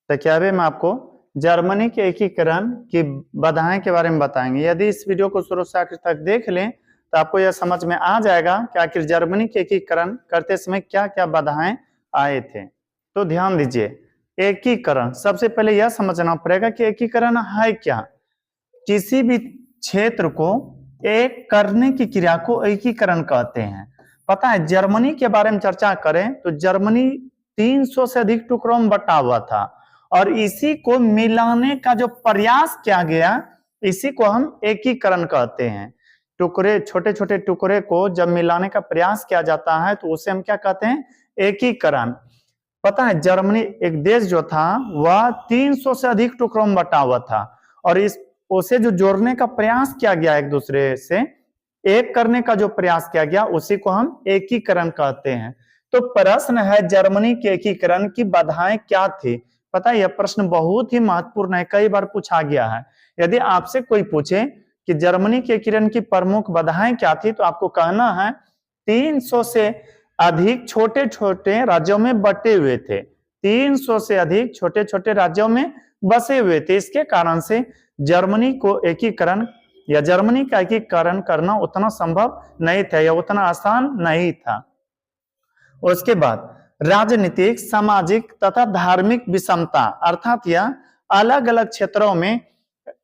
तो क्या है मैं आपको जर्मनी के एकीकरण की बाधाएं के बारे में बताएंगे। यदि इस वीडियो को शुरू से आखिर तक देख लें तो आपको यह समझ में आ जाएगा कि आखिर जर्मनी के एकीकरण करते समय क्या क्या बाधाएं आए थे। तो ध्यान दीजिए, एकीकरण सबसे पहले यह समझना पड़ेगा कि एकीकरण है क्या। किसी भी क्षेत्र को एक करने की क्रिया को एकीकरण कहते हैं। पता है, जर्मनी के बारे में चर्चा करें तो जर्मनी 300 से अधिक टुकड़ों में बटा हुआ था और इसी को मिलाने का जो प्रयास किया गया इसी को हम एकीकरण कहते हैं। टुकड़े, छोटे छोटे टुकड़े को जब मिलाने का प्रयास किया जाता है तो उसे हम क्या कहते हैं, एकीकरण। पता है, जर्मनी एक देश जो था वह 300 से अधिक टुकड़ों में बटा हुआ था और इस उसे जो जोड़ने का प्रयास किया गया एक दूसरे से, एक करने का जो प्रयास किया गया उसी को हम एकीकरण कहते हैं। तो प्रश्न है, जर्मनी के एकीकरण की बाधाएं क्या थी। पता है, यह प्रश्न बहुत ही महत्वपूर्ण है, कई बार पूछा गया है। यदि आपसे कोई पूछे कि जर्मनी के एकीकरण की प्रमुख बाधाएं क्या थी तो आपको कहना है 300 से अधिक छोटे छोटे राज्यों में बटे हुए थे, 300 से अधिक छोटे छोटे राज्यों में बसे हुए थे। इसके कारण से जर्मनी को एकीकरण या जर्मनी का एकीकरण करना उतना संभव नहीं था या उतना आसान नहीं था। उसके बाद राजनीतिक, सामाजिक तथा धार्मिक विषमता, अर्थात यह अलग अलग क्षेत्रों में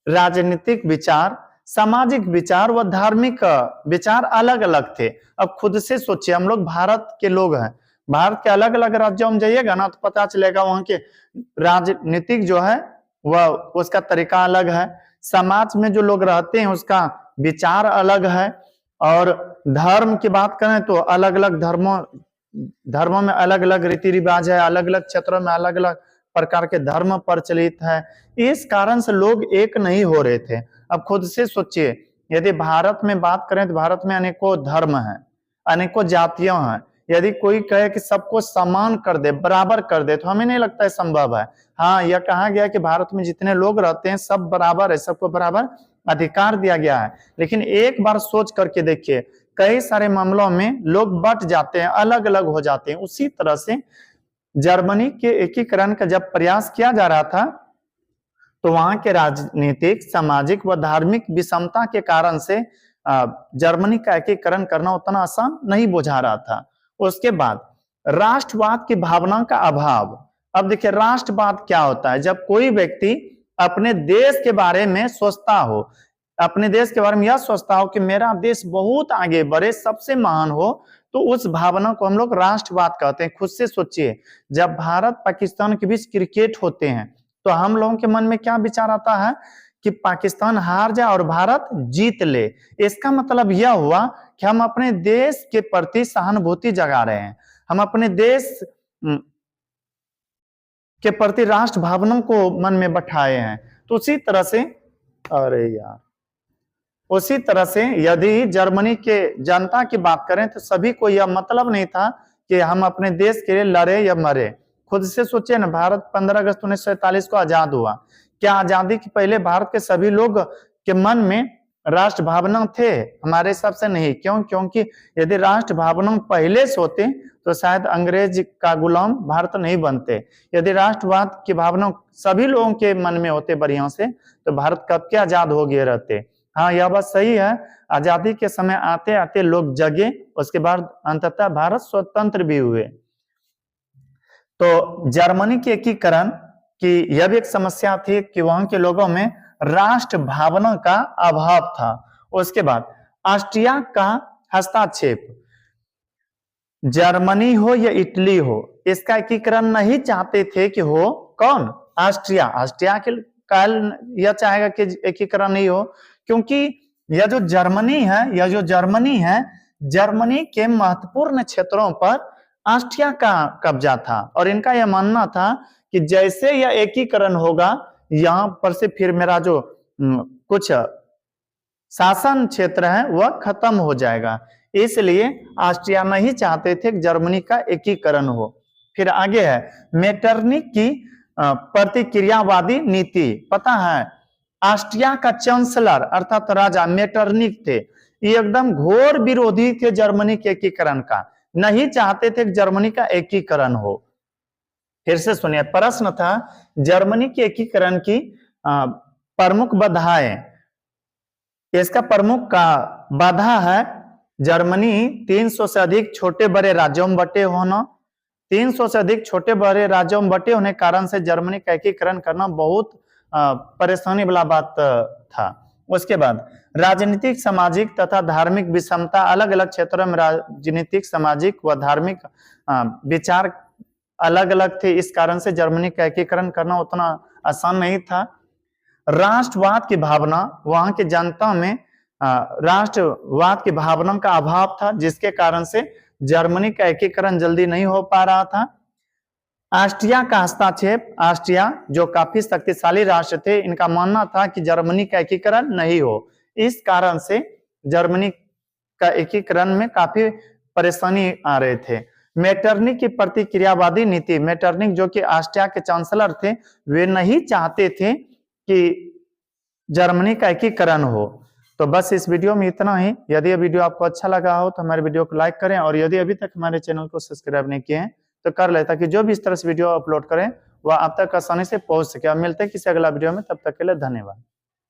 राजनीतिक विचार, सामाजिक विचार व धार्मिक विचार अलग अलग थे। अब खुद से सोचिए, हम लोग भारत के लोग हैं, भारत के अलग अलग राज्यों में जाइएगा ना तो पता चलेगा वहां के राजनीतिक जो है वह उसका तरीका अलग है, समाज में जो लोग रहते हैं उसका विचार अलग है, और धर्म की बात करें तो अलग अलग धर्मों में अलग अलग रीति रिवाज है, अलग अलग क्षेत्रों में अलग अलग प्रकार के धर्म प्रचलित है। इस कारण से लोग एक नहीं हो रहे थे। अब खुद से सोचिए, यदि भारत में बात करें तो भारत में अनेकों धर्म हैं, अनेकों जातियां हैं। यदि कोई कहे कि सबको समान कर दे, बराबर कर दे, तो हमें नहीं लगता है संभव है। हाँ, यह कहा गया कि भारत में जितने लोग रहते हैं सब बराबर है, सबको बराबर अधिकार दिया गया है। लेकिन एक बार सोच करके देखिए, कई सारे मामलों में लोग बट जाते हैं, अलग अलग हो जाते हैं। उसी तरह से जर्मनी के एकीकरण का जब प्रयास किया जा रहा था तो वहां के राजनीतिक, सामाजिक व धार्मिक विषमता के कारण से जर्मनी का एकीकरण करना उतना आसान नहीं बुझा रहा था। उसके बाद राष्ट्रवाद की भावना का अभाव। अब देखिए, राष्ट्रवाद क्या होता है, जब कोई व्यक्ति अपने देश के बारे में सोचता हो, अपने देश के बारे में यह सोचता हो कि मेरा देश बहुत आगे बढ़े, सबसे महान हो, तो उस भावना को हम लोग राष्ट्रवाद कहते हैं। खुद से सोचिए, जब भारत पाकिस्तान के बीच क्रिकेट होते हैं तो हम लोगों के मन में क्या विचार आता है कि पाकिस्तान हार जाए और भारत जीत ले। इसका मतलब यह हुआ कि हम अपने देश के प्रति सहानुभूति जगा रहे हैं, हम अपने देश के प्रति राष्ट्र भावना को मन में बैठाए हैं। तो उसी तरह से, अरे यार, उसी तरह से यदि जर्मनी के जनता की बात करें तो सभी को यह मतलब नहीं था कि हम अपने देश के लिए लड़े या मरे। खुद से सोचिए ना, भारत 15 अगस्त 1947 को आजाद हुआ। क्या आजादी के पहले भारत के सभी लोग के मन में राष्ट्र भावना थे? हमारे हिसाब से नहीं। क्यों? क्योंकि यदि राष्ट्र भावना पहले से होते तो शायद अंग्रेज का गुलाम भारत नहीं बनते। यदि राष्ट्रवाद की भावना सभी लोगों के मन में होते बढ़िया से तो भारत कब के आजाद हो गए रहते। हाँ, यह बात सही है, आजादी के समय आते आते लोग जगे, उसके बाद अंततः भारत स्वतंत्र भी हुए। तो जर्मनी के एकीकरण की यह भी एक समस्या थी कि वहां के लोगों में राष्ट्र भावना का अभाव था। उसके बाद ऑस्ट्रिया का हस्तक्षेप। जर्मनी हो या इटली हो, इसका एकीकरण नहीं चाहते थे कि हो कौन? ऑस्ट्रिया। ऑस्ट्रिया के काल यह चाहेगा कि एकीकरण नहीं हो, क्योंकि यह जो जर्मनी है, जर्मनी के महत्वपूर्ण क्षेत्रों पर ऑस्ट्रिया का कब्जा था और इनका यह मानना था कि जैसे यह एकीकरण होगा यहां पर से फिर मेरा जो कुछ शासन क्षेत्र है वह खत्म हो जाएगा। इसलिए ऑस्ट्रिया नहीं चाहते थे कि जर्मनी का एकीकरण हो। फिर आगे है मेटरनिक की प्रतिक्रियावादी नीति। पता है, ऑस्ट्रिया का चांसलर अर्थात राजा मेटरनिक थे, ये एकदम घोर विरोधी थे जर्मनी के एकीकरण का, नहीं चाहते थे कि जर्मनी का एकीकरण हो। फिर से सुनिए, प्रश्न था जर्मनी के एकीकरण की प्रमुख बाधाएं। इसका प्रमुख का बाधा है जर्मनी 300 से अधिक छोटे बड़े राज्यों में बटे होना। 300 से अधिक छोटे बड़े राज्यों में बटे होने के कारण से जर्मनी का एकीकरण करना बहुत परेशानी वाला बात था। उसके बाद राजनीतिक, सामाजिक तथा धार्मिक विषमता, अलग अलग क्षेत्रों में राजनीतिक, सामाजिक व धार्मिक विचार अलग अलग थे। इस कारण से जर्मनी का एकीकरण करना उतना आसान नहीं था। राष्ट्रवाद की भावना, वहां की जनता में राष्ट्रवाद की भावना का अभाव था, जिसके कारण से जर्मनी का एकीकरण जल्दी नहीं हो पा रहा था। ऑस्ट्रिया का हस्तक्षेप, ऑस्ट्रिया जो काफी शक्तिशाली राष्ट्र थे, इनका मानना था कि जर्मनी का एकीकरण नहीं हो। इस कारण से जर्मनी का एकीकरण में काफी परेशानी आ रहे थे। मेटरनिक की प्रतिक्रियावादी नीति, मेटरनिक जो कि ऑस्ट्रिया के चांसलर थे, वे नहीं चाहते थे कि जर्मनी का एकीकरण हो। तो बस इस वीडियो में इतना ही। यदि ये वीडियो आपको अच्छा लगा हो तो हमारे वीडियो को लाइक करें, और यदि अभी तक हमारे चैनल को सब्सक्राइब नहीं किए हैं तो कर ले, ताकि जो भी इस तरह से वीडियो अपलोड करें वह आप तक आसानी से पहुंच सके। अब मिलते हैं किसी अगला वीडियो में, तब तक के लिए धन्यवाद।